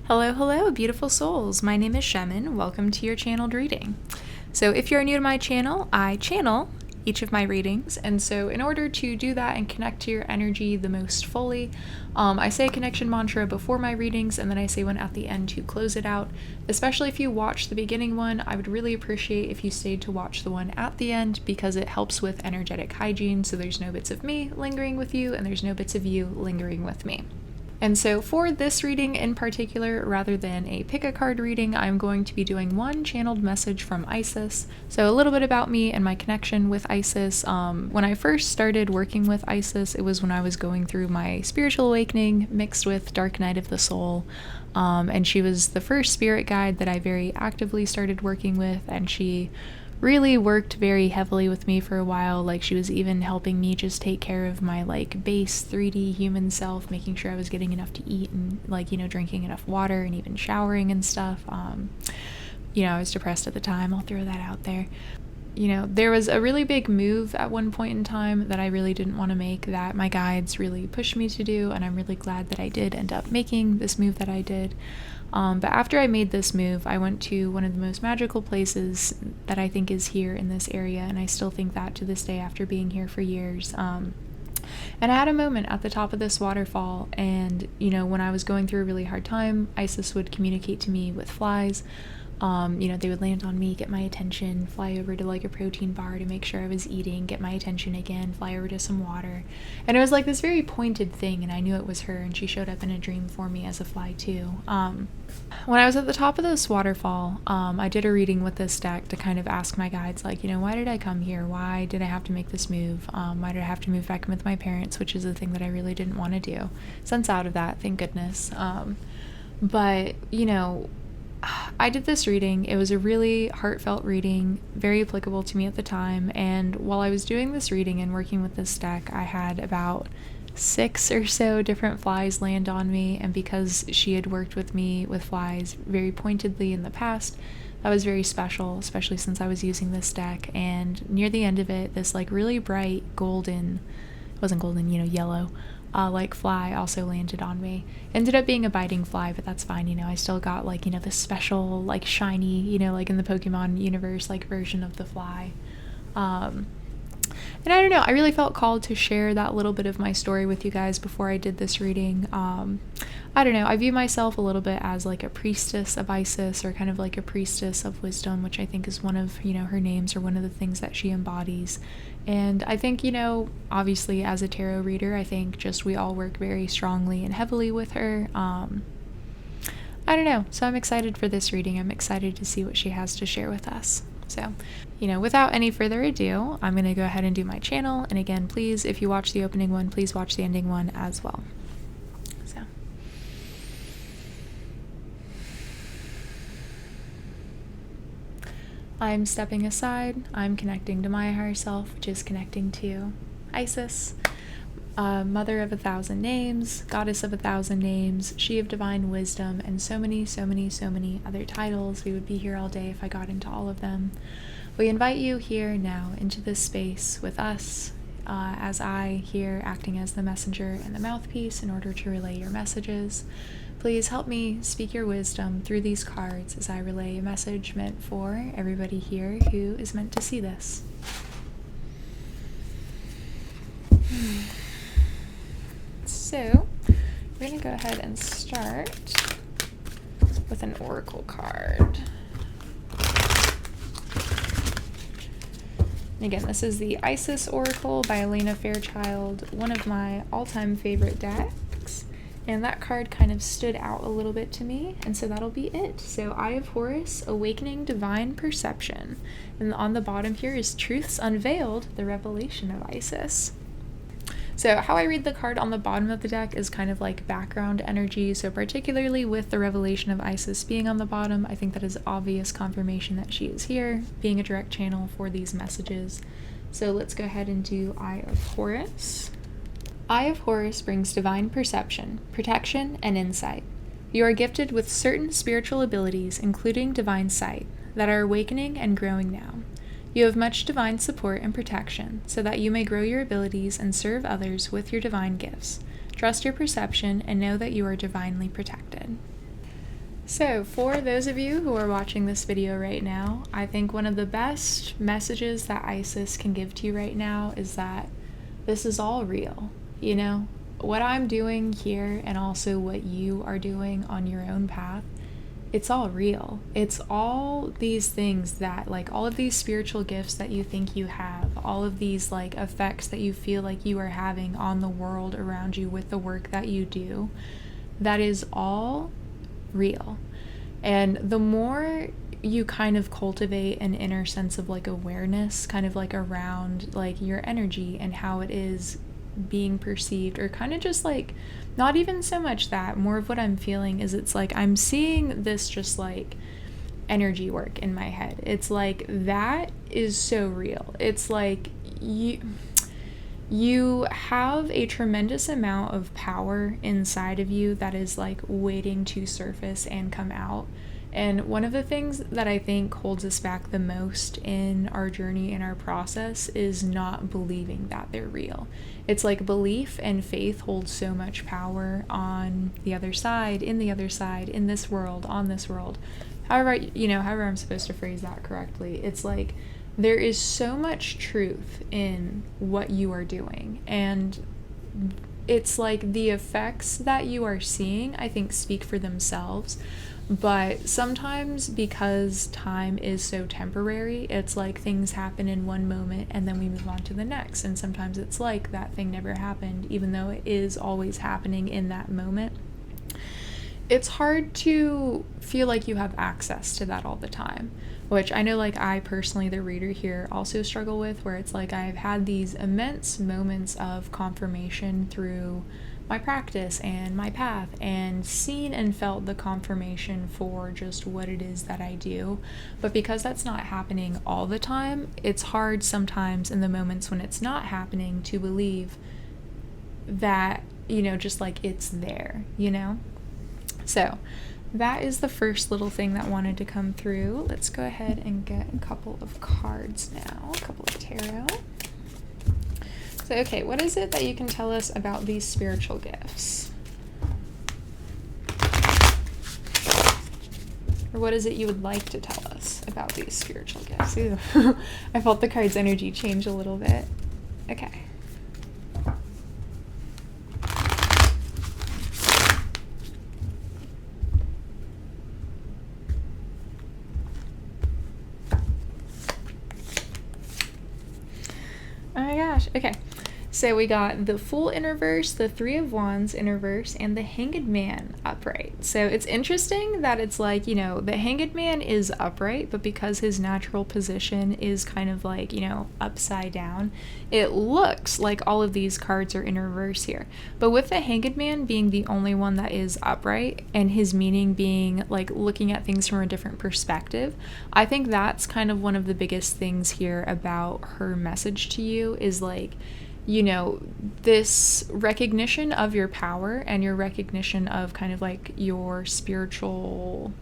Hello, hello, beautiful souls. My name is Shemin. Welcome to your channeled reading. So if you're new to my channel, I channel each of my readings. And so in order to do that and connect to your energy the most fully, I say a connection mantra before my readings, and then I say one at the end to close it out. Especially if you watch the beginning one, I would really appreciate if you stayed to watch the one at the end, because it helps with energetic hygiene, so there's no bits of me lingering with you, and there's no bits of you lingering with me. And so for this reading in particular, rather than a pick a card reading, I'm going to be doing one channeled message from Isis. So a little bit about me and my connection with Isis. When I first started working with Isis, it was when I was going through my spiritual awakening mixed with Dark Night of the Soul. And she was the first spirit guide that I very actively started working with, and she really worked very heavily with me for a while. Like, she was even helping me just take care of my base 3D human self, making sure I was getting enough to eat and drinking enough water and even showering and stuff. I was depressed at the time, I'll throw that out there. There was a really big move at one point in time that I really didn't want to make, that my guides really pushed me to do, and I'm really glad that I did end up making this move that I did. But after I made this move, I went to one of the most magical places that I think is here in this area, and I still think that to this day after being here for years. And I had a moment at the top of this waterfall, and when I was going through a really hard time, Isis would communicate to me with flies. They would land on me, get my attention, fly over to a protein bar to make sure I was eating, get my attention again, fly over to some water. And it was this very pointed thing, and I knew it was her, and she showed up in a dream for me as a fly too. When I was at the top of this waterfall, I did a reading with this deck to kind of ask my guides, why did I come here? Why did I have to make this move? Why did I have to move back in with my parents, which is the thing that I really didn't want to do. Since out of that, thank goodness. But I did this reading. It was a really heartfelt reading, very applicable to me at the time, and while I was doing this reading and working with this deck, I had about 6 or so different flies land on me, and because she had worked with me with flies very pointedly in the past, that was very special, especially since I was using this deck. And near the end of it, this really bright golden, it wasn't golden, yellow, fly also landed on me. Ended up being a biting fly, but that's fine. I still got this special shiny, in the Pokemon universe version of the fly. And I don't know, I really felt called to share that little bit of my story with you guys before I did this reading. I don't know, I view myself a little bit as a priestess of Isis, or kind of a priestess of wisdom, which I think is one of her names, or one of the things that she embodies. And I think obviously as a tarot reader, I think just we all work very strongly and heavily with her. I don't know, so I'm excited for this reading. I'm excited to see what she has to share with us. So, without any further ado, I'm going to go ahead and do my channel. And again, please, if you watch the opening one, please watch the ending one as well. So, I'm stepping aside. I'm connecting to my higher self, which is connecting to Isis, Mother of 1,000 names, Goddess of 1,000 names, She of Divine Wisdom, and so many, so many, so many other titles. We would be here all day if I got into all of them. We invite you here now into this space with us, as I here acting as the messenger and the mouthpiece in order to relay your messages. Please help me speak your wisdom through these cards as I relay a message meant for everybody here who is meant to see this. So, we're going to go ahead and start with an oracle card. And again, this is the Isis Oracle by Alana Fairchild, one of my all-time favorite decks. And that card kind of stood out a little bit to me, and so that'll be it. So, Eye of Horus, Awakening Divine Perception. And on the bottom here is Truths Unveiled, the Revelation of Isis. So how I read the card on the bottom of the deck is kind of background energy, so particularly with the Revelation of Isis being on the bottom, I think that is obvious confirmation that she is here, being a direct channel for these messages. So let's go ahead and do Eye of Horus. Eye of Horus brings divine perception, protection, and insight. You are gifted with certain spiritual abilities, including divine sight, that are awakening and growing now. You have much divine support and protection, so that you may grow your abilities and serve others with your divine gifts. Trust your perception and know that you are divinely protected. So, for those of you who are watching this video right now, I think one of the best messages that Isis can give to you right now is that this is all real. You know, what I'm doing here and also what you are doing on your own path, it's all real. It's all these things that, like, all of these spiritual gifts that you think you have, all of these, like, effects that you feel like you are having on the world around you with the work that you do, that is all real. And the more you kind of cultivate an inner sense of like awareness kind of like around like your energy and how it is being perceived, or kind of just like not even so much that, more of what I'm feeling is it's like I'm seeing this just like energy work in my head. It's like that is so real. It's like you have a tremendous amount of power inside of you that is like waiting to surface and come out. And one of the things that I think holds us back the most in our journey, in our process, is not believing that they're real. It's like belief and faith hold so much power on the other side, in this world, on this world. However I'm supposed to phrase that correctly. It's like there is so much truth in what you are doing, and it's like the effects that you are seeing, I think, speak for themselves. But sometimes, because time is so temporary, it's like things happen in one moment and then we move on to the next. And sometimes it's like that thing never happened, even though it is always happening in that moment. It's hard to feel like you have access to that all the time, which I know, like, I personally, the reader here, also struggle with, where it's like I've had these immense moments of confirmation through my practice and my path, and seen and felt the confirmation for just what it is that I do. But because that's not happening all the time, it's hard sometimes in the moments when it's not happening to believe that, just like it's there, So that is the first little thing that wanted to come through. Let's go ahead and get a couple of cards now, a couple of tarot. So, okay, what is it that you can tell us about these spiritual gifts? Or what is it you would like to tell us about these spiritual gifts? Ew. I felt the card's energy change a little bit. Okay. Oh my gosh. Okay. So we got the Fool in reverse, the Three of Wands in reverse, and the Hanged Man upright. So it's interesting that it's like, the Hanged Man is upright, but because his natural position is kind of like, upside down, it looks like all of these cards are in reverse here. But with the Hanged Man being the only one that is upright, and his meaning being like looking at things from a different perspective, I think that's kind of one of the biggest things here about her message to you is like, this recognition of your power and your recognition of kind of like your spiritual,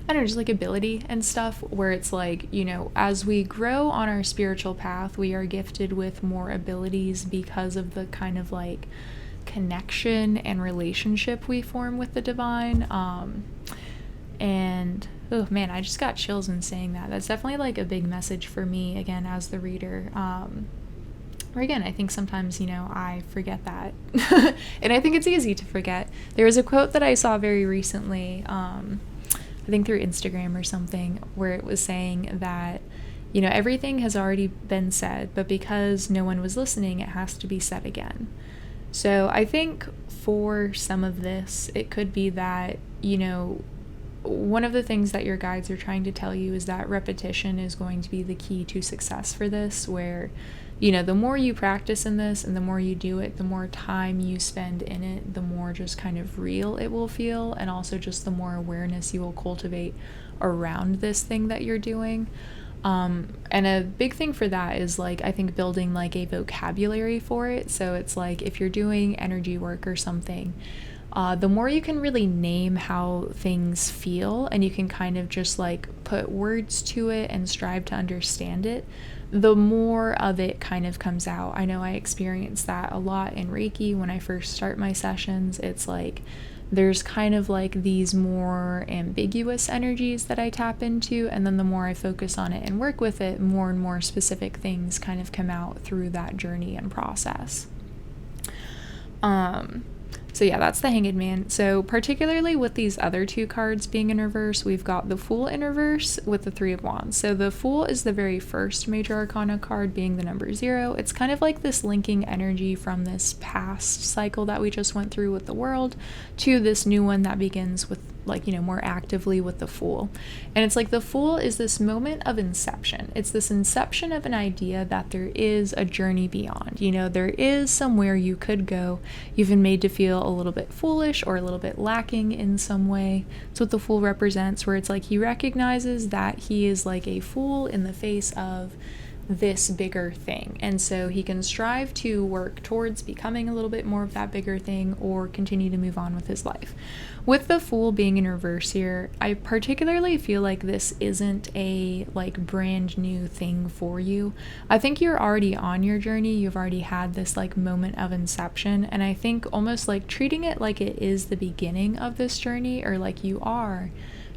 just like ability and stuff, where it's like, as we grow on our spiritual path, we are gifted with more abilities because of the kind of like connection and relationship we form with the divine. And oh man, I just got chills in saying that. That's definitely like a big message for me, again, as the reader. Or again, I think sometimes, I forget that. And I think it's easy to forget. There was a quote that I saw very recently, I think through Instagram or something, where it was saying that, everything has already been said, but because no one was listening, it has to be said again. So I think for some of this, it could be that, one of the things that your guides are trying to tell you is that repetition is going to be the key to success for this, where the more you practice in this and the more you do it, the more time you spend in it, the more just kind of real it will feel, and also just the more awareness you will cultivate around this thing that you're doing. And a big thing for that is like, I think building like a vocabulary for it. So it's like if you're doing energy work or something, the more you can really name how things feel and you can kind of just like put words to it and strive to understand it, the more of it kind of comes out. I know I experienced that a lot in Reiki when I first start my sessions. It's like there's kind of like these more ambiguous energies that I tap into, and then the more I focus on it and work with it, more and more specific things kind of come out through that journey and process. So yeah, that's the Hanged Man. So particularly with these other two cards being in reverse, we've got the Fool in reverse with the Three of Wands. So the Fool is the very first major arcana card, being the number 0. It's kind of like this linking energy from this past cycle that we just went through with the world to this new one that begins with, like, you know, more actively with the Fool. And it's like the Fool is this moment of inception. It's this inception of an idea that there is a journey beyond. You know, there is somewhere you could go. You've been made to feel a little bit foolish or a little bit lacking in some way. That's what the Fool represents, where it's like he recognizes that he is like a fool in the face of this bigger thing, and so he can strive to work towards becoming a little bit more of that bigger thing, or continue to move on with his life. With the Fool being in reverse here, I particularly feel like this isn't a like brand new thing for you. I think you're already on your journey. You've already had this like moment of inception, and I think almost like treating it like it is the beginning of this journey, or like you are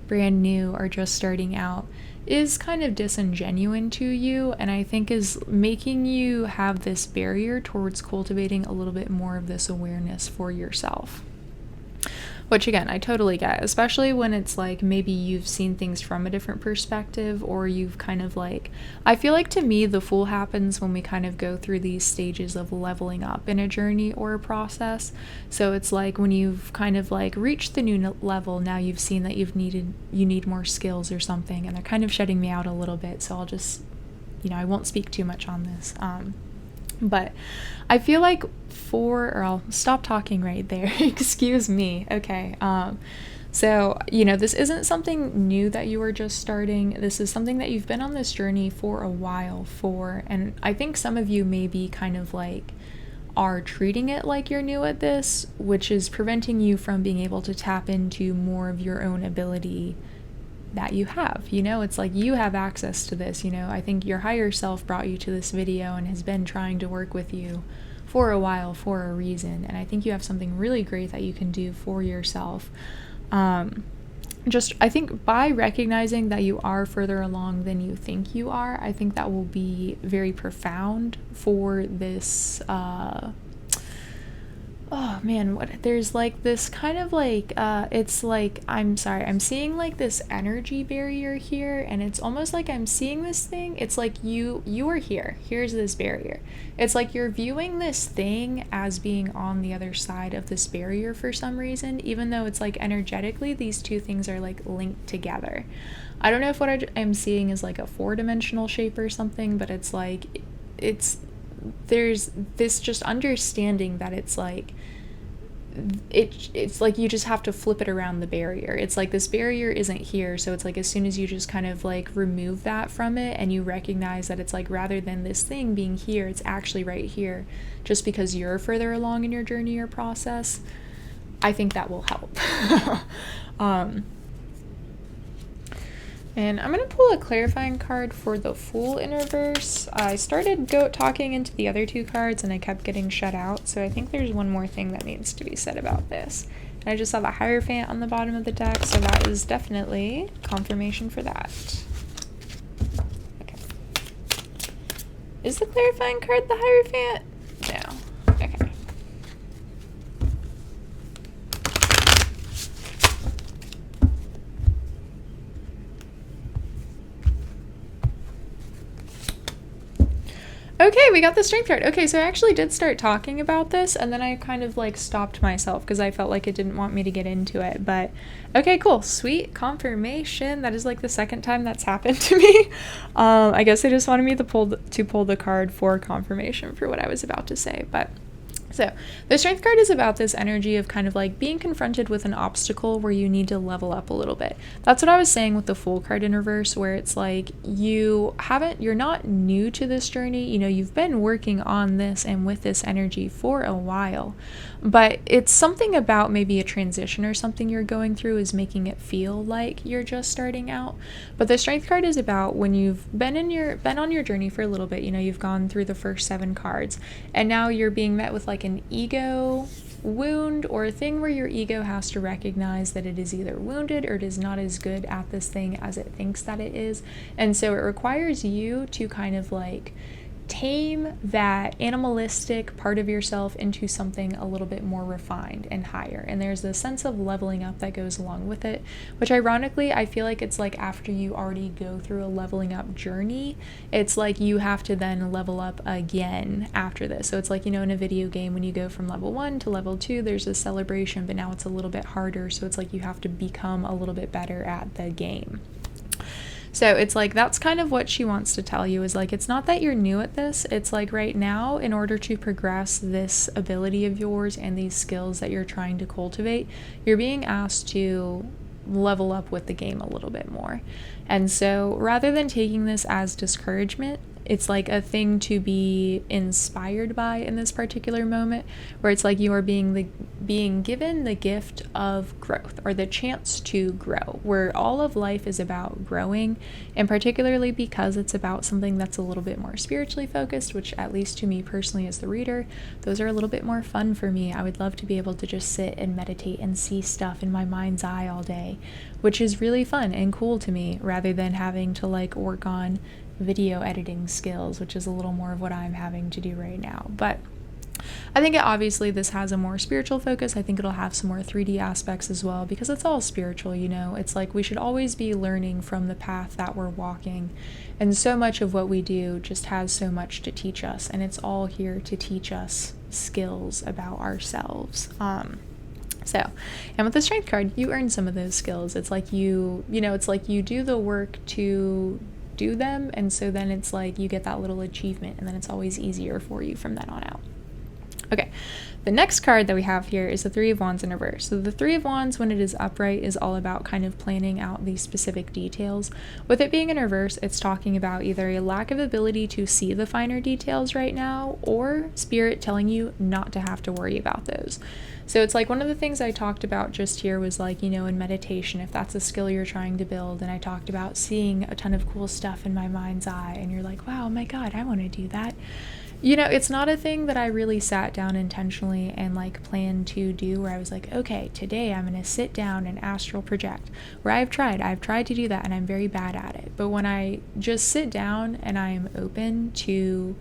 brand new or just starting out, is kind of disingenuous to you, and I think is making you have this barrier towards cultivating a little bit more of this awareness for yourself. Which again, I totally get, especially when it's like maybe you've seen things from a different perspective, or you've kind of like, I feel like to me the Fool happens when we kind of go through these stages of leveling up in a journey or a process. So it's like when you've kind of like reached the new level, now you've seen that you need more skills or something, and they're kind of shutting me out a little bit, so I'll just, you know, I won't speak too much on this. But I feel like or I'll stop talking right there. Excuse me. Okay. So, you know, this isn't something new that you are just starting. This is something that you've been on this journey for a while for, and I think some of you maybe kind of like are treating it like you're new at this, which is preventing you from being able to tap into more of your own ability that you have. You know, it's like you have access to this. You know, I think your higher self brought you to this video and has been trying to work with you for a while for a reason, and I think you have something really great that you can do for yourself. Just I think by recognizing that you are further along than you think you are, I think that will be very profound for this oh man, there's like this kind of like it's like, I'm seeing like this energy barrier here, and it's almost like I'm seeing this thing. It's like you are here's this barrier. It's like you're viewing this thing as being on the other side of this barrier for some reason, even though it's like energetically these two things are like linked together. I don't know if what I'm seeing is like a 4-dimensional shape or something, but it's like there's this just understanding that it's like it's like you just have to flip it around the barrier. It's like this barrier isn't here, so it's like as soon as you just kind of like remove that from it and you recognize that it's like rather than this thing being here, it's actually right here, just because you're further along in your journey or process, I think that will help. And I'm going to pull a clarifying card for the Fool in reverse. I started talking into the other two cards and I kept getting shut out, so I think there's one more thing that needs to be said about this. And I just saw the Hierophant on the bottom of the deck, so that is definitely confirmation for that. Okay. Is the clarifying card the Hierophant? No. Okay. Okay, we got the Strength card. Okay, so I actually did start talking about this, and then I kind of like stopped myself because I felt like it didn't want me to get into it. But okay, cool, sweet confirmation. That is like the second time that's happened to me. I guess they just wanted me to pull the card for confirmation for what I was about to say, but. So the Strength card is about this energy of kind of like being confronted with an obstacle where you need to level up a little bit. That's what I was saying with the Fool card in reverse, where it's like you're not new to this journey. You know, you've been working on this and with this energy for a while, but it's something about maybe a transition or something you're going through is making it feel like you're just starting out. But the Strength card is about when you've been on your journey for a little bit. You know, you've gone through the first 7 cards, and now you're being met with like like an ego wound or a thing where your ego has to recognize that it is either wounded or it is not as good at this thing as it thinks that it is. And so it requires you to kind of like tame that animalistic part of yourself into something a little bit more refined and higher. And there's this sense of leveling up that goes along with it, which ironically, I feel like it's like after you already go through a leveling up journey, it's like you have to then level up again after this. So it's like, in a video game, when you go from level 1 to level 2, there's a celebration, but now it's a little bit harder. So it's like you have to become a little bit better at the game. So it's like, that's kind of what she wants to tell you, is like, it's not that you're new at this. It's like right now, in order to progress this ability of yours and these skills that you're trying to cultivate, you're being asked to level up with the game a little bit more. And so rather than taking this as discouragement, it's like a thing to be inspired by in this particular moment, where it's like you are being given the gift of growth, or the chance to grow, where all of life is about growing, and particularly because it's about something that's a little bit more spiritually focused, which at least to me personally as the reader, those are a little bit more fun for me. I would love to be able to just sit and meditate and see stuff in my mind's eye all day, which is really fun and cool to me, rather than having to like work on video editing skills, which is a little more of what I'm having to do right now. But I think obviously this has a more spiritual focus. I think it'll have some more 3D aspects as well, because it's all spiritual, It's like we should always be learning from the path that we're walking. And so much of what we do just has so much to teach us, and it's all here to teach us skills about ourselves. And with the strength card, you earn some of those skills. It's like it's like you do the work to do them, and so then it's like you get that little achievement, and then it's always easier for you from then on out. Okay, the next card that we have here is the Three of Wands in reverse. So the Three of Wands, when it is upright, is all about kind of planning out these specific details. With it being in reverse, it's talking about either a lack of ability to see the finer details right now, or spirit telling you not to have to worry about those. So it's like one of the things I talked about just here was like, in meditation, if that's a skill you're trying to build, and I talked about seeing a ton of cool stuff in my mind's eye, and you're like, wow, oh my God, I want to do that. It's not a thing that I really sat down intentionally and like planned to do, where I was like, okay, today I'm going to sit down and astral project, where I've tried to do that, and I'm very bad at it. But when I just sit down and I'm open to,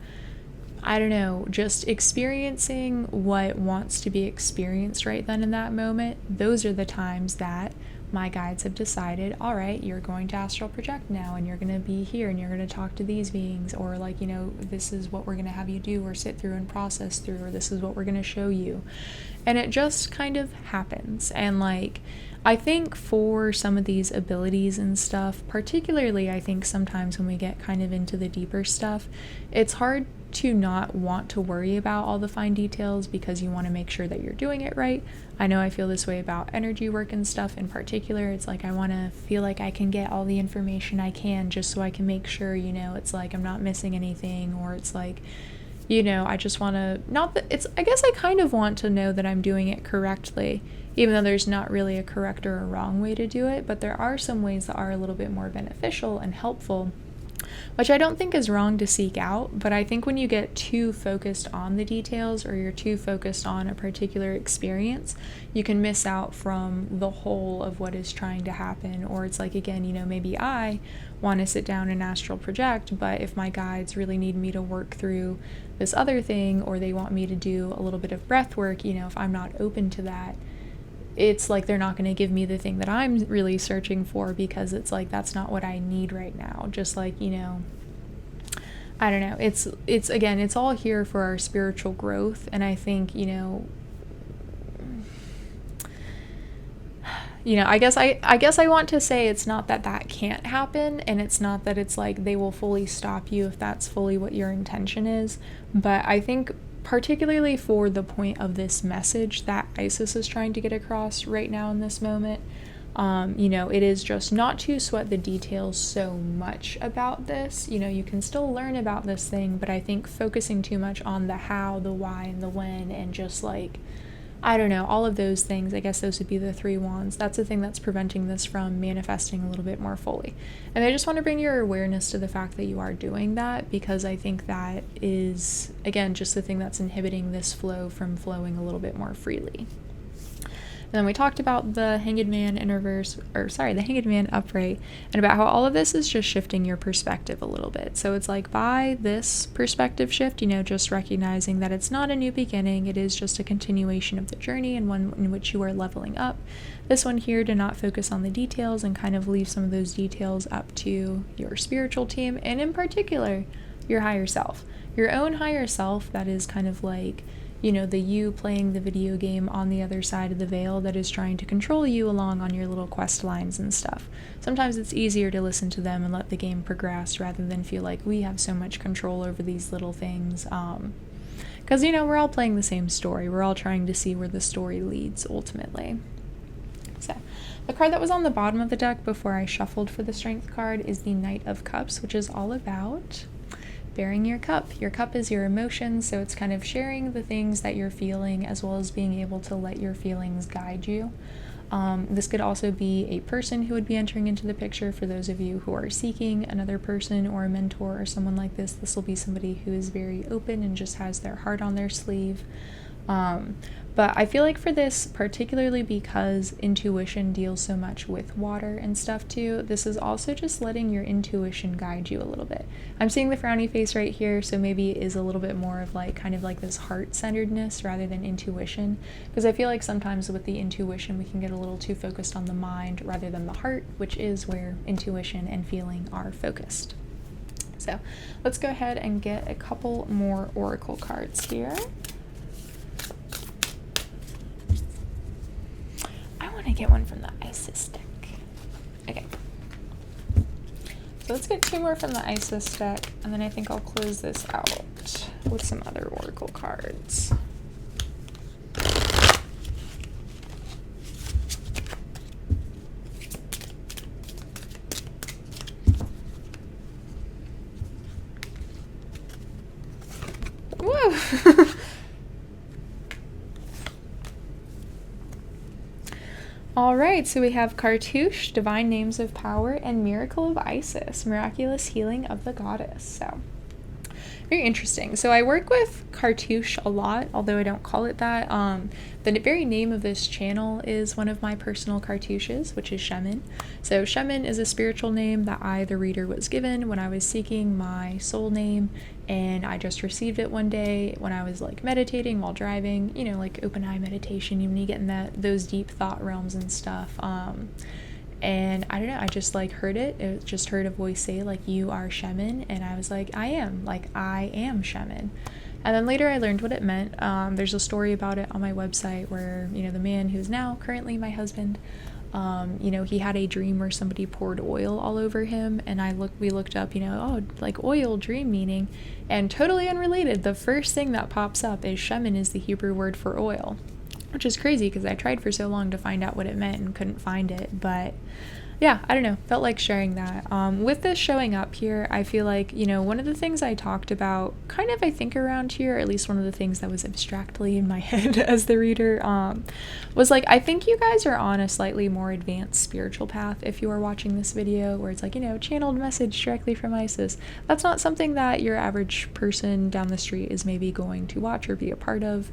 I don't know, just experiencing what wants to be experienced right then in that moment, those are the times that my guides have decided, all right, you're going to astral project now, and you're going to be here, and you're going to talk to these beings, or like, this is what we're going to have you do or sit through and process through, or this is what we're going to show you. And it just kind of happens. And like, I think for some of these abilities and stuff, particularly I think sometimes when we get kind of into the deeper stuff, it's hard to not want to worry about all the fine details, because you want to make sure that you're doing it right. I know I feel this way about energy work and stuff in particular. It's like I want to feel like I can get all the information I can, just so I can make sure, it's like I'm not missing anything, or it's like, I just want to, not that it's, I guess I kind of want to know that I'm doing it correctly, even though there's not really a correct or a wrong way to do it, but there are some ways that are a little bit more beneficial and helpful, which I don't think is wrong to seek out. But I think when you get too focused on the details, or you're too focused on a particular experience, you can miss out from the whole of what is trying to happen. Or it's like, again, maybe I want to sit down and astral project, but if my guides really need me to work through this other thing, or they want me to do a little bit of breath work, if I'm not open to that, it's like they're not going to give me the thing that I'm really searching for, because it's like that's not what I need right now. Just like, I don't know. It's again, it's all here for our spiritual growth. And I think, I guess I want to say it's not that can't happen, and it's not that it's like they will fully stop you if that's fully what your intention is. But I think particularly for the point of this message that Isis is trying to get across right now in this moment, it is just not to sweat the details so much about this. You can still learn about this thing, but I think focusing too much on the how, the why, and the when, and just like I don't know, all of those things. I guess those would be the 3 wands. That's the thing that's preventing this from manifesting a little bit more fully. And I just want to bring your awareness to the fact that you are doing that, because I think that is, again, just the thing that's inhibiting this flow from flowing a little bit more freely. And then we talked about the Hanged Man in reverse, the Hanged Man upright, and about how all of this is just shifting your perspective a little bit. So it's like, by this perspective shift, just recognizing that it's not a new beginning, it is just a continuation of the journey, and one in which you are leveling up. This one here, to not focus on the details and kind of leave some of those details up to your spiritual team, and in particular, your higher self. Your own higher self, that is kind of like, the you playing the video game on the other side of the veil that is trying to control you along on your little quest lines and stuff. Sometimes it's easier to listen to them and let the game progress rather than feel like we have so much control over these little things. Because, we're all playing the same story. We're all trying to see where the story leads ultimately. So, the card that was on the bottom of the deck before I shuffled for the Strength card is the Knight of Cups, which is all about bearing your cup. Your cup is your emotions, so it's kind of sharing the things that you're feeling as well as being able to let your feelings guide you. This could also be a person who would be entering into the picture. For those of you who are seeking another person or a mentor or someone like this will be somebody who is very open and just has their heart on their sleeve. But I feel like for this, particularly because intuition deals so much with water and stuff too, this is also just letting your intuition guide you a little bit. I'm seeing the frowny face right here, so maybe it is a little bit more of like kind of like this heart-centeredness rather than intuition, because I feel like sometimes with the intuition we can get a little too focused on the mind rather than the heart, which is where intuition and feeling are focused. So let's go ahead and get a couple more oracle cards here. I get one from the Isis deck. Okay. So let's get 2 more from the Isis deck, and then I think I'll close this out with some other oracle cards. Whoa! All right, so we have Cartouche, Divine Names of Power, and Miracle of Isis, Miraculous Healing of the Goddess. So, very interesting. So I work with Cartouche a lot, although I don't call it that. The very name of this channel is one of my personal cartouches, which is Shaman. So Shaman is a spiritual name that I, the reader, was given when I was seeking my soul name, and I just received it one day when I was like meditating while driving, like open eye meditation, when you get in those deep thought realms and stuff. And I don't know, I just like heard it. Just heard a voice say like, you are Shaman, and I was like, I am Shaman. And then later I learned what it meant. There's a story about it on my website where, the man who's now currently my husband, he had a dream where somebody poured oil all over him, and we looked up, like oil dream meaning, and totally unrelated, the first thing that pops up is Shaman is the Hebrew word for oil, which is crazy because I tried for so long to find out what it meant and couldn't find it. But yeah, I don't know, felt like sharing that. With this showing up here, I feel like, one of the things I talked about kind of, I think, around here, or at least one of the things that was abstractly in my head as the reader, was like, I think you guys are on a slightly more advanced spiritual path if you are watching this video, where it's like, channeled message directly from Isis. That's not something that your average person down the street is maybe going to watch or be a part of.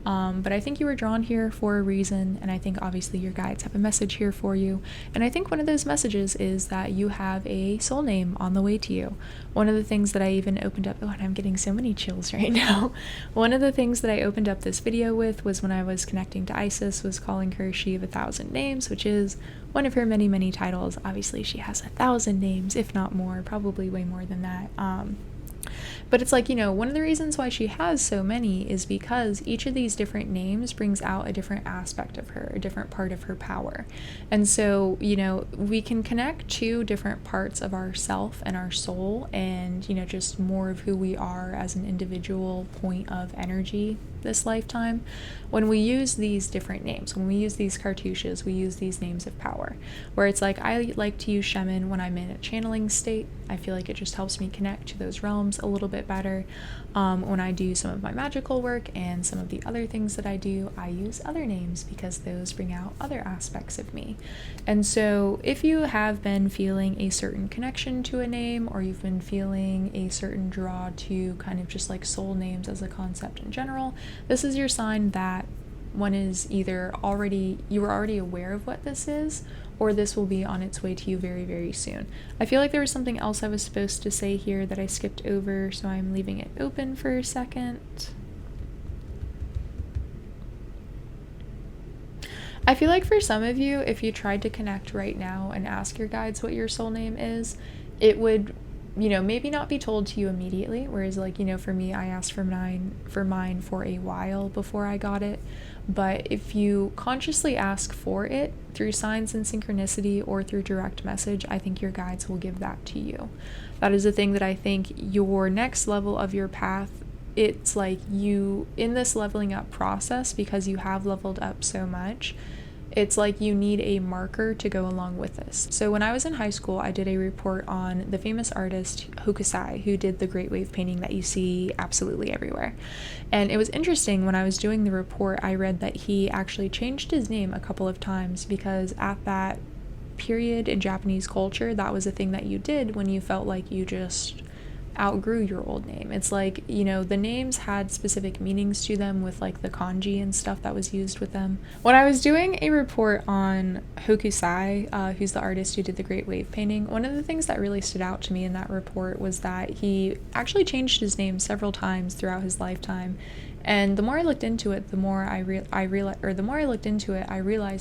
But I think you were drawn here for a reason, and I think obviously your guides have a message here for you. And I think one of those messages is that you have a soul name on the way to you. One of the things that I even opened up, and I'm getting so many chills right now. One of the things that I opened up this video with was when I was connecting to Isis, was calling her She of 1,000 Names, which is one of her many, many titles. Obviously she has 1,000 names, if not more, probably way more than that. But it's like, one of the reasons why she has so many is because each of these different names brings out a different aspect of her, a different part of her power. And so, we can connect to different parts of our self and our soul and, just more of who we are as an individual point of energy this lifetime when we use these different names. When we use these cartouches, we use these names of power, where it's like, I like to use Shaman when I'm in a channeling state. I feel like it just helps me connect to those realms names a little bit better. When I do some of my magical work and some of the other things that I do, I use other names because those bring out other aspects of me. And so if you have been feeling a certain connection to a name, or you've been feeling a certain draw to kind of just like soul names as a concept in general, this is your sign that one is either you were already aware of what this is, or this will be on its way to you very, very soon. I feel like there was something else I was supposed to say here that I skipped over, so I'm leaving it open for a second. I feel like for some of you, if you tried to connect right now and ask your guides what your soul name is, it would, maybe not be told to you immediately, whereas like, for me, I asked for mine for a while before I got it. But if you consciously ask for it through signs and synchronicity or through direct message, I think your guides will give that to you. That is the thing that I think your next level of your path, it's like you, in this leveling up process, because you have leveled up so much, it's like you need a marker to go along with this. So when I was in high school, I did a report on the famous artist Hughes, who did the great wave painting that you see absolutely everywhere. And it was interesting, when I was doing the report, I read that he actually changed his name a couple of times because at that period in Japanese culture, that was a thing that you did when you felt like you just outgrew your old name. It's like, the names had specific meanings to them with like the kanji and stuff that was used with them. When I was doing a report on Hokusai, who's the artist who did the great wave painting, one of the things that really stood out to me in that report was that he actually changed his name several times throughout his lifetime. And the more I looked into it, the more I realized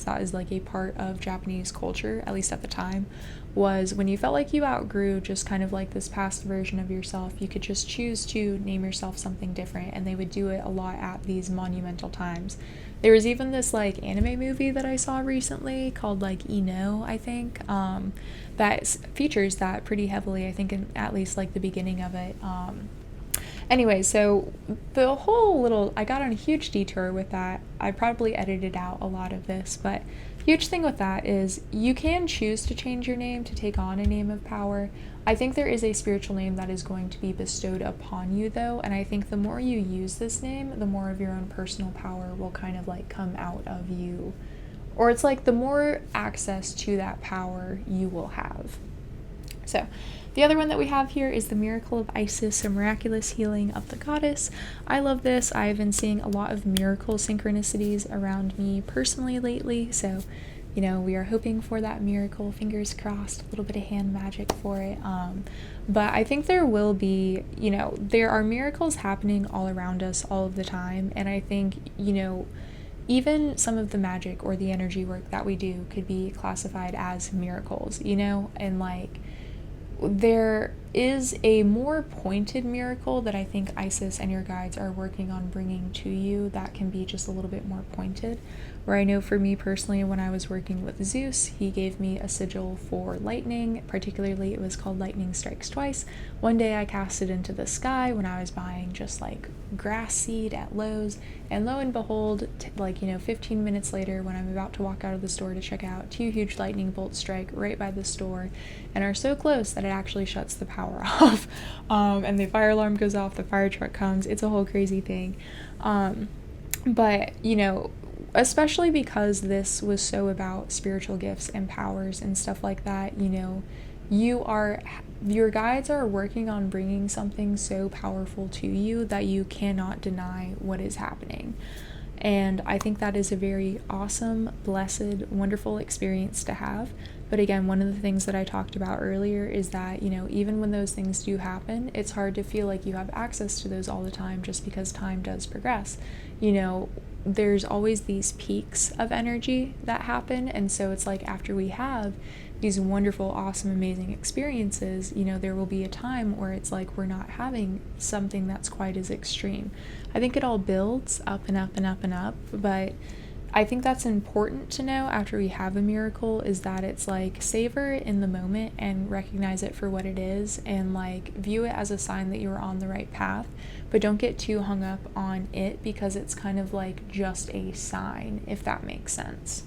that is like a part of Japanese culture, at least at the time, was when you felt like you outgrew just kind of like this past version of yourself, you could just choose to name yourself something different, and they would do it a lot at these monumental times. There was even this like anime movie that I saw recently called like Ino, I think, that features that pretty heavily, I think, in at least like the beginning of it. Anyway, so the whole I got on a huge detour with that. I probably edited out a lot of this, but huge thing with that is you can choose to change your name to take on a name of power. I think there is a spiritual name that is going to be bestowed upon you though, and I think the more you use this name, the more of your own personal power will kind of like come out of you. Or it's like the more access to that power you will have. So the other one that we have here is the Miracle of Isis, a miraculous healing of the goddess. I love this. I've been seeing a lot of miracle synchronicities around me personally lately, so we are hoping for that miracle, fingers crossed, a little bit of hand magic for it. But I think there will be, there are miracles happening all around us all of the time, and I think, even some of the magic or the energy work that we do could be classified as miracles, and like, there is a more pointed miracle that I think Isis and your guides are working on bringing to you that can be just a little bit more pointed. Where I know for me personally, when I was working with Zeus, he gave me a sigil for lightning. Particularly, it was called Lightning Strikes Twice. One day I cast it into the sky when I was buying just like grass seed at Lowe's, and lo and behold, 15 minutes later, when I'm about to walk out of the store to check out, 2 huge lightning bolts strike right by the store and are so close that it actually shuts the power off. And the fire alarm goes off, the fire truck comes, it's a whole crazy thing. But especially because this was so about spiritual gifts and powers and stuff like that, your guides are working on bringing something so powerful to you that you cannot deny what is happening. And I think that is a very awesome, blessed, wonderful experience to have. But again, one of the things that I talked about earlier is that, even when those things do happen, it's hard to feel like you have access to those all the time just because time does progress. There's always these peaks of energy that happen, and so it's like after we have these wonderful, awesome, amazing experiences, there will be a time where it's like we're not having something that's quite as extreme. I think it all builds up and up and up and up, but I think that's important to know after we have a miracle, is that it's like savor it in the moment and recognize it for what it is, and like view it as a sign that you're on the right path, but don't get too hung up on it because it's kind of like just a sign, if that makes sense.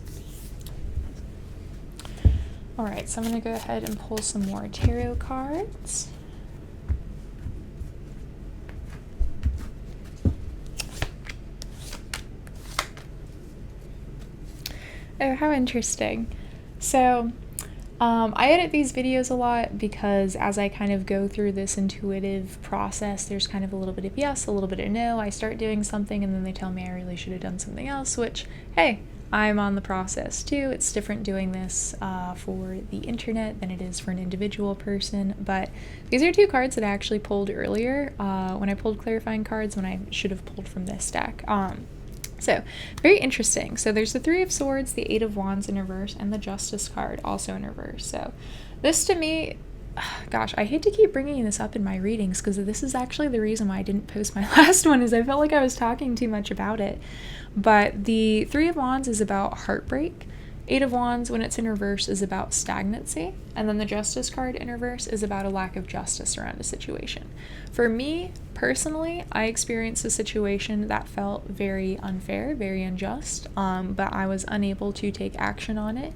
Alright, so I'm going to go ahead and pull some more tarot cards. Oh, how interesting. So, I edit these videos a lot because as I kind of go through this intuitive process, there's kind of a little bit of yes, a little bit of no. I start doing something and then they tell me I really should have done something else, which, hey, I'm on the process too. It's different doing this for the internet than it is for an individual person. But these are 2 cards that I actually pulled earlier when I pulled clarifying cards when I should have pulled from this deck. So, very interesting. So there's the 3 of Swords, the 8 of Wands in reverse, and the Justice card also in reverse. So this to me, gosh, I hate to keep bringing this up in my readings because this is actually the reason why I didn't post my last one is I felt like I was talking too much about it. But the 3 of Wands is about heartbreak. 8 of Wands, when it's in reverse, is about stagnancy. And then the Justice card in reverse is about a lack of justice around a situation. For me, personally, I experienced a situation that felt very unfair, very unjust, but I was unable to take action on it.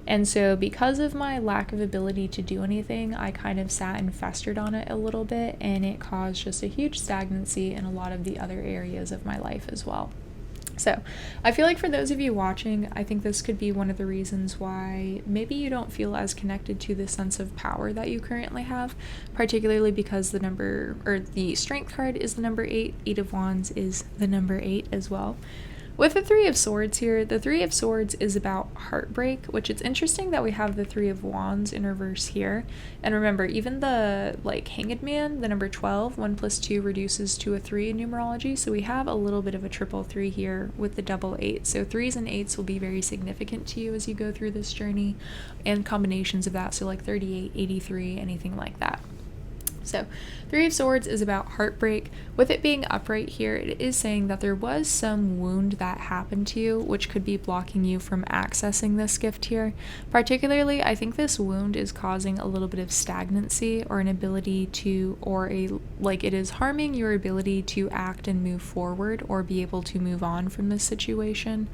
And so because of my lack of ability to do anything, I kind of sat and festered on it a little bit, and it caused just a huge stagnancy in a lot of the other areas of my life as well. So I feel like for those of you watching, I think this could be one of the reasons why maybe you don't feel as connected to the sense of power that you currently have, particularly because the number, or the Strength card is the number 8, 8 of Wands is the number 8 as well. With the 3 of Swords here, the 3 of Swords is about heartbreak, which it's interesting that we have the 3 of Wands in reverse here. And remember, even the Hanged Man, the number 12, 1 plus 2 reduces to a 3 in numerology, so we have a little bit of a triple 3 here with the double 8. So 3s and 8s will be very significant to you as you go through this journey, and combinations of that, so like 38, 83, anything like that. So 3 of Swords is about heartbreak. With it being upright here, it is saying that there was some wound that happened to you, which could be blocking you from accessing this gift here. Particularly, I think this wound is causing a little bit of stagnancy or an ability to, it is harming your ability to act and move forward or be able to move on from this situation.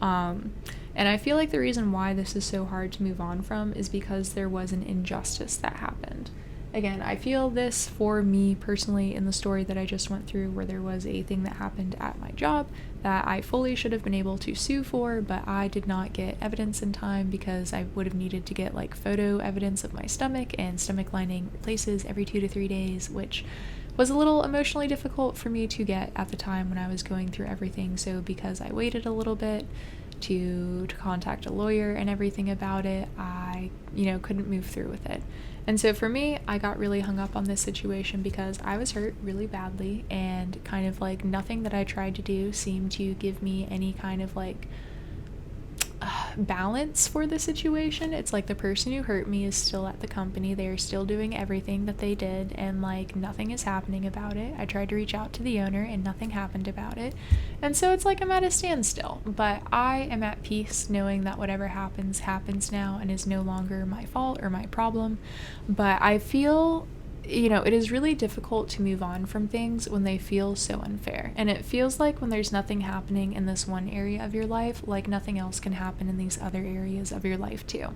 And I feel like the reason why this is so hard to move on from is because there was an injustice that happened. Again, I feel this for me personally in the story that I just went through, where there was a thing that happened at my job that I fully should have been able to sue for, but I did not get evidence in time because I would have needed to get photo evidence of my stomach, and stomach lining replaces every 2 to 3 days, which was a little emotionally difficult for me to get at the time when I was going through everything. So because I waited a little bit to contact a lawyer and everything about it, I couldn't move through with it. And so for me, I got really hung up on this situation because I was hurt really badly, and kind of nothing that I tried to do seemed to give me any kind of balance for the situation. It's like the person who hurt me is still at the company. They are still doing everything that they did, and nothing is happening about it. I tried to reach out to the owner and nothing happened about it. And so it's I'm at a standstill, but I am at peace knowing that whatever happens now and is no longer my fault or my problem. But I feel it is really difficult to move on from things when they feel so unfair. And it feels like when there's nothing happening in this one area of your life, nothing else can happen in these other areas of your life too.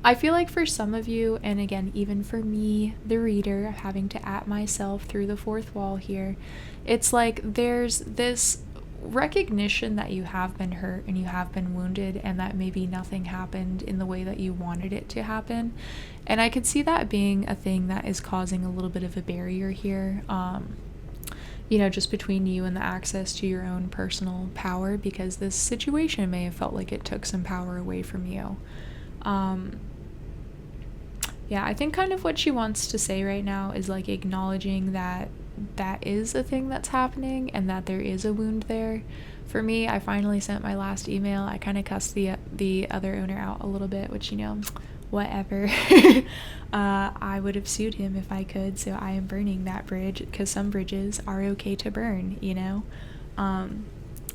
I feel like for some of you, and again, even for me, the reader, having to at myself through the 4th wall here, it's there's this recognition that you have been hurt and you have been wounded, and that maybe nothing happened in the way that you wanted it to happen. And I could see that being a thing that is causing a little bit of a barrier here, just between you and the access to your own personal power, because this situation may have felt like it took some power away from you. I think kind of what she wants to say right now is acknowledging that is a thing that's happening and that there is a wound there. For me, I finally sent my last email. I kind of cussed the other owner out a little bit, which, whatever. I would have sued him if I could, so I am burning that bridge, because some bridges are okay to burn,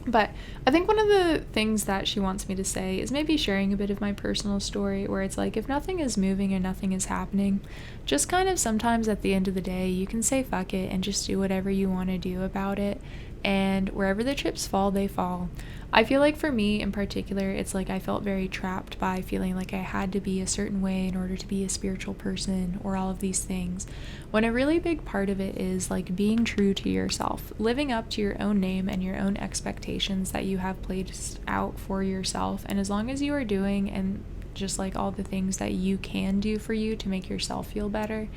But I think one of the things that she wants me to say is maybe sharing a bit of my personal story, where it's if nothing is moving and nothing is happening, just kind of sometimes at the end of the day, you can say fuck it and just do whatever you want to do about it. And wherever the chips fall, they fall. I feel like for me in particular, it's like I felt very trapped by feeling like I had to be a certain way in order to be a spiritual person or all of these things. When a really big part of it is like being true to yourself, living up to your own name and your own expectations that you have placed out for yourself. And as long as you are doing and just like all the things that you can do for you to make yourself feel better,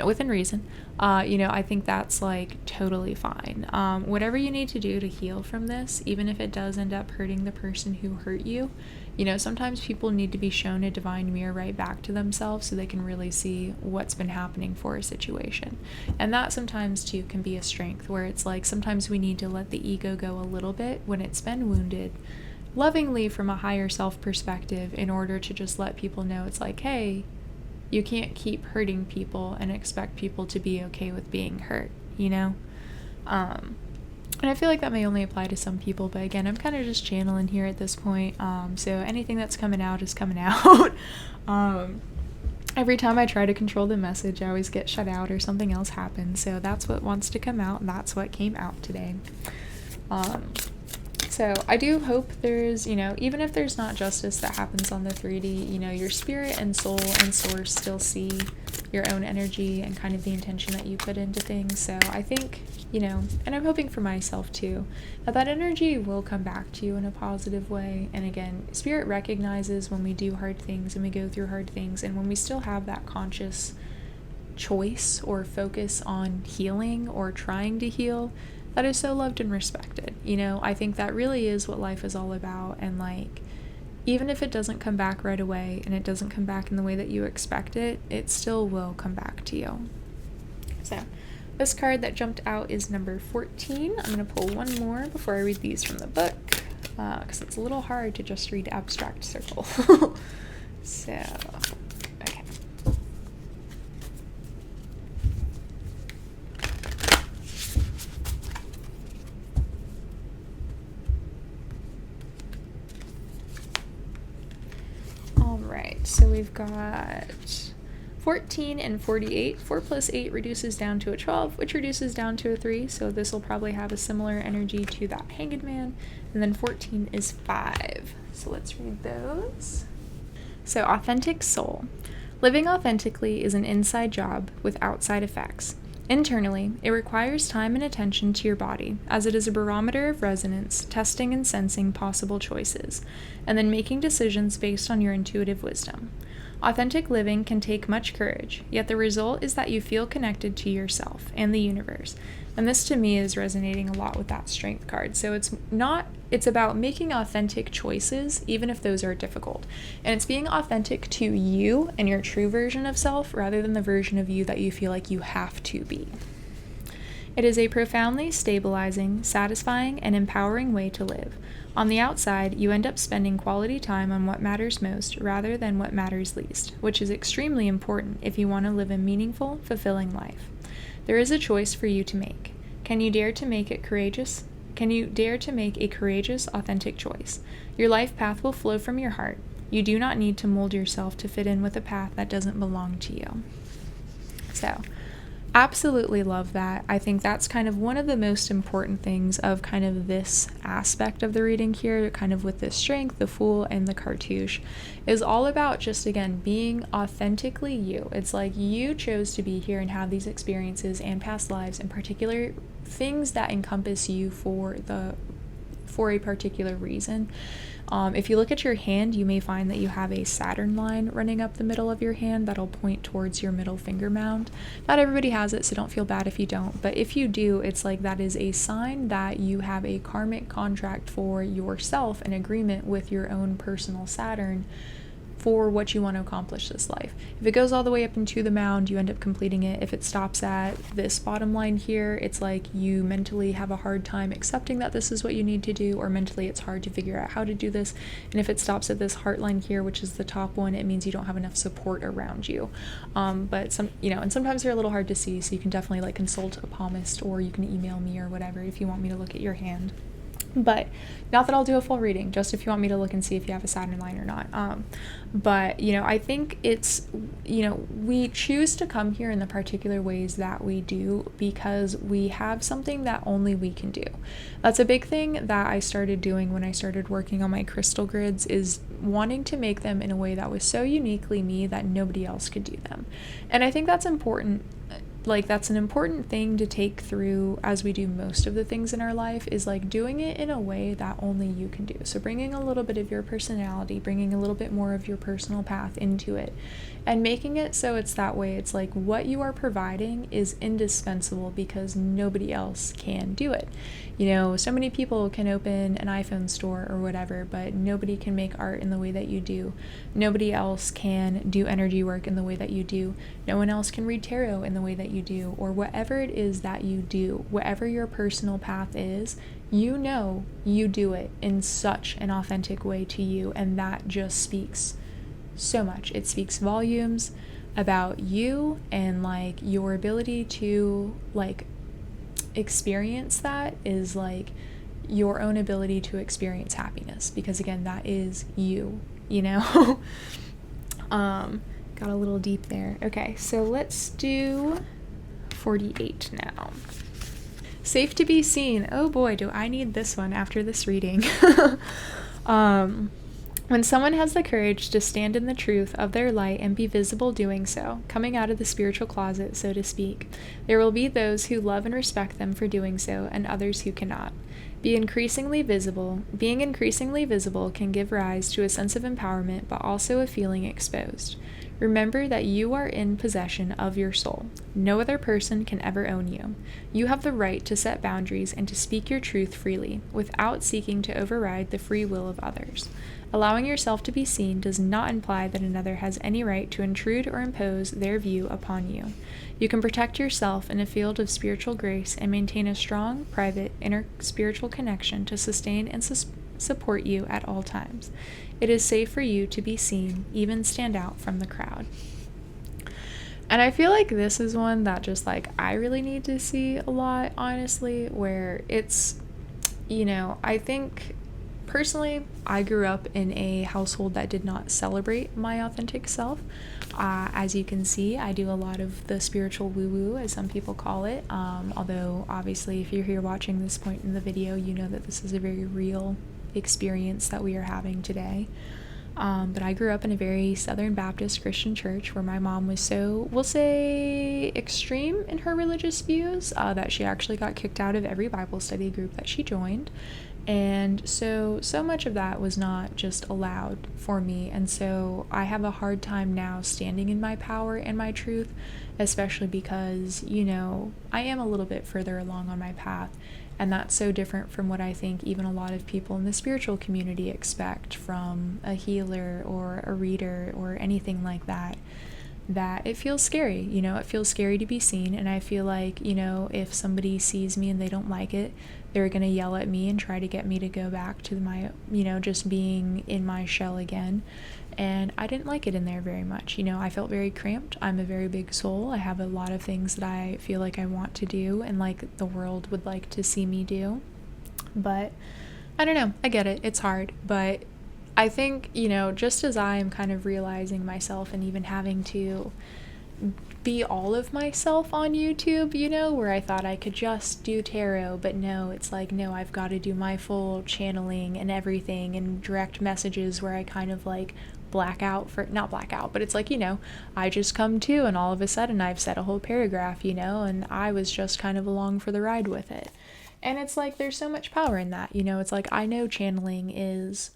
within reason, I think that's like totally fine. Whatever you need to do to heal from this, even if it does end up hurting the person who hurt you, sometimes people need to be shown a divine mirror right back to themselves so they can really see what's been happening for a situation. And that sometimes too can be a strength, where it's like sometimes we need to let the ego go a little bit when it's been wounded, lovingly from a higher self perspective, in order to just let people know it's like, hey, you can't keep hurting people and expect people to be okay with being hurt, And I feel like that may only apply to some people, but again, I'm kind of just channeling here at this point. So anything that's coming out is coming out. Every time I try to control the message, I always get shut out or something else happens. So that's what wants to come out, and that's what came out today. So I do hope there's, even if there's not justice that happens on the 3D, your spirit and soul and source still see your own energy and kind of the intention that you put into things. So I think, and I'm hoping for myself too, that energy will come back to you in a positive way. And again, spirit recognizes when we do hard things and we go through hard things, and when we still have that conscious choice or focus on healing or trying to heal, that is so loved and respected. I think that really is what life is all about. And like, even if it doesn't come back right away and it doesn't come back in the way that you expect it, it still will come back to you. So this card that jumped out is number 14. I'm going to pull one more before I read these from the book, because it's a little hard to just read abstract circle. So, okay. Alright, so we've got 14 and 48. 4 plus 8 reduces down to a 12, which reduces down to a 3, so this will probably have a similar energy to that Hanged Man. And then 14 is 5. So let's read those. So authentic soul. Living authentically is an inside job with outside effects. Internally, it requires time and attention to your body, as it is a barometer of resonance, testing and sensing possible choices, and then making decisions based on your intuitive wisdom. Authentic living can take much courage, yet the result is that you feel connected to yourself and the universe. And this to me is resonating a lot with that strength card. So it's about making authentic choices, even if those are difficult. And it's being authentic to you and your true version of self, rather than the version of you that you feel like you have to be. It is a profoundly stabilizing, satisfying, and empowering way to live. On the outside, you end up spending quality time on what matters most rather than what matters least, which is extremely important if you want to live a meaningful, fulfilling life. There is a choice for you to make. Can you dare to make it courageous? Can you dare to make a courageous, authentic choice? Your life path will flow from your heart. You do not need to mold yourself to fit in with a path that doesn't belong to you. So, absolutely love that. I think that's kind of one of the most important things of kind of this aspect of the reading here, kind of with the strength, the Fool, and the Cartouche, is all about just, again, being authentically you. It's like you chose to be here and have these experiences and past lives, in particular things that encompass you for a particular reason. If you look at your hand, you may find that you have a Saturn line running up the middle of your hand that'll point towards your middle finger mound. Not everybody has it, so don't feel bad if you don't. But if you do, it's like that is a sign that you have a karmic contract for yourself, an agreement with your own personal Saturn for what you want to accomplish this life. If it goes all the way up into the mound, you end up completing it. If it stops at this bottom line here, it's like you mentally have a hard time accepting that this is what you need to do, or mentally it's hard to figure out how to do this. And if it stops at this heart line here, which is the top one, it means you don't have enough support around you. But and sometimes they're a little hard to see, so you can definitely like consult a palmist, or you can email me or whatever if you want me to look at your hand. But not that I'll do a full reading, just if you want me to look and see if you have a Saturn line or not. But, I think it's, we choose to come here in the particular ways that we do because we have something that only we can do. That's a big thing that I started doing when I started working on my crystal grids, is wanting to make them in a way that was so uniquely me that nobody else could do them. And I think that's important. Like, that's an important thing to take through as we do most of the things in our life, is like doing it in a way that only you can do. So bringing a little bit of your personality, bringing a little bit more of your personal path into it, and making it so it's that way. It's like what you are providing is indispensable because nobody else can do it. So many people can open an iPhone store or whatever, but nobody can make art in the way that you do. Nobody else can do energy work in the way that you do. No one else can read tarot in the way that you do, or whatever it is that you do, whatever your personal path is, you do it in such an authentic way to you, and that just speaks so much. It speaks volumes about you and like your ability to like experience that is like your own ability to experience happiness, because again, that is you. Got a little deep there. Okay, so let's do 48 now. Safe to be seen. Oh boy, do I need this one after this reading. When someone has the courage to stand in the truth of their light and be visible doing so, coming out of the spiritual closet, so to speak, there will be those who love and respect them for doing so, and others who cannot. Being increasingly visible can give rise to a sense of empowerment, but also a feeling exposed. Remember that you are in possession of your soul. No other person can ever own you. You have the right to set boundaries and to speak your truth freely, without seeking to override the free will of others. Allowing yourself to be seen does not imply that another has any right to intrude or impose their view upon you. You can protect yourself in a field of spiritual grace and maintain a strong, private, inner spiritual connection to sustain and support you at all times. It is safe for you to be seen, even stand out from the crowd. And I feel like this is one that just like I really need to see a lot, honestly, where it's, I think personally, I grew up in a household that did not celebrate my authentic self. As you can see, I do a lot of the spiritual woo-woo, as some people call it. Although, obviously, if you're here watching this point in the video, you know that this is a very real experience that we are having today. But I grew up in a very Southern Baptist Christian church where my mom was so, we'll say, extreme in her religious views that she actually got kicked out of every Bible study group that she joined. And so much of that was not just allowed for me. And so I have a hard time now standing in my power and my truth, especially because, I am a little bit further along on my path. And that's so different from what I think even a lot of people in the spiritual community expect from a healer or a reader or anything like that. That it feels scary, it feels scary to be seen. And I feel like, if somebody sees me and they don't like it, they're going to yell at me and try to get me to go back to my, just being in my shell again. And I didn't like it in there very much. I felt very cramped. I'm a very big soul. I have a lot of things that I feel like I want to do and like the world would like to see me do. But I don't know. I get it. It's hard. But I think, just as I am kind of realizing myself and even having to be all of myself on YouTube, where I thought I could just do tarot, but no, it's like, no, I've got to do my full channeling and everything and direct messages where I kind of like not black out, but it's like, I just come to and all of a sudden I've said a whole paragraph, and I was just kind of along for the ride with it. And it's like, there's so much power in that, it's like, I know channeling is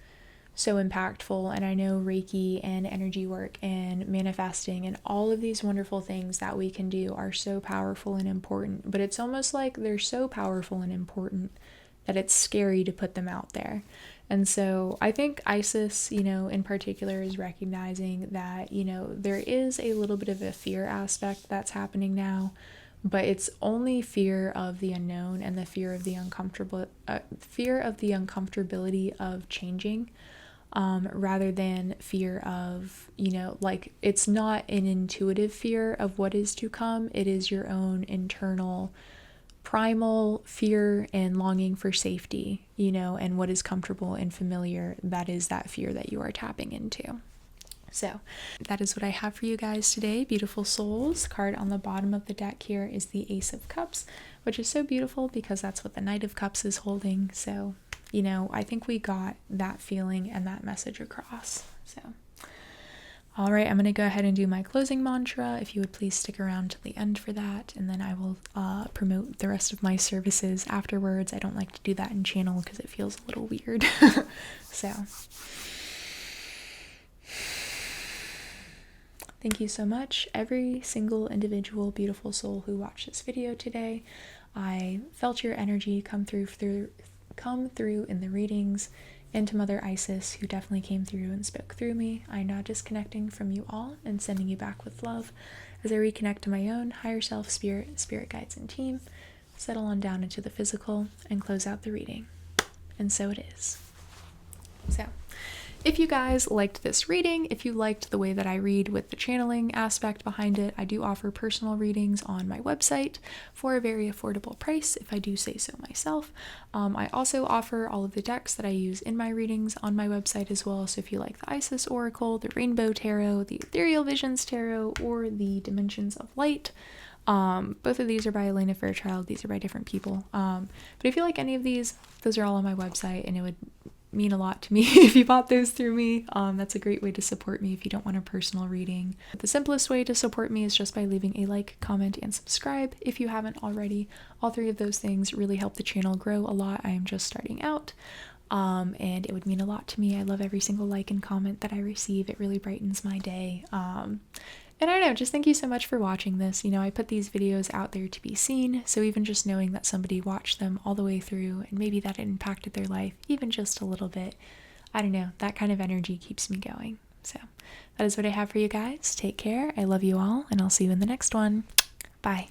so impactful, and I know Reiki and energy work and manifesting and all of these wonderful things that we can do are so powerful and important, but it's almost like they're so powerful and important that it's scary to put them out there. And so I think Isis, in particular is recognizing that, there is a little bit of a fear aspect that's happening now, but it's only fear of the unknown and the fear of the uncomfortability of changing. Rather than fear of, like, it's not an intuitive fear of what is to come. It is your own internal primal fear and longing for safety, you know, and what is comfortable and familiar, that is that fear that you are tapping into. So that is what I have for you guys today, beautiful souls. Card on the bottom of the deck here is the Ace of Cups, which is so beautiful because that's what the Knight of Cups is holding. So, you know, I think we got that feeling and that message across. So, all right, I'm going to go ahead and do my closing mantra. If you would please stick around till the end for that, and then I will promote the rest of my services afterwards. I don't like to do that in channel because it feels a little weird. So, thank you so much, every single individual beautiful soul who watched this video today. I felt your energy come through in the readings, and to Mother Isis, who definitely came through and spoke through me. I'm now disconnecting from you all and sending you back with love as I reconnect to my own higher self, spirit guides, and team, settle on down into the physical, and close out the reading. And so it is. So, if you guys liked this reading, if you liked the way that I read with the channeling aspect behind it, I do offer personal readings on my website for a very affordable price, if I do say so myself. I also offer all of the decks that I use in my readings on my website as well. So if you like the Isis Oracle, the Rainbow Tarot, the Ethereal Visions Tarot, or the Dimensions of Light, both of these are by Alana Fairchild. These are by different people. But if you like any of these, those are all on my website, and it would mean a lot to me if you bought those through me. That's a great way to support me if you don't want a personal reading. The simplest way to support me is just by leaving a like, comment, and subscribe if you haven't already. All three of those things really help the channel grow a lot. I am just starting out, and it would mean a lot to me. I love every single like and comment that I receive. It really brightens my day. And I don't know, just thank you so much for watching this. You know, I put these videos out there to be seen, so even just knowing that somebody watched them all the way through and maybe that it impacted their life even just a little bit, I don't know, that kind of energy keeps me going. So that is what I have for you guys. Take care. I love you all, and I'll see you in the next one. Bye.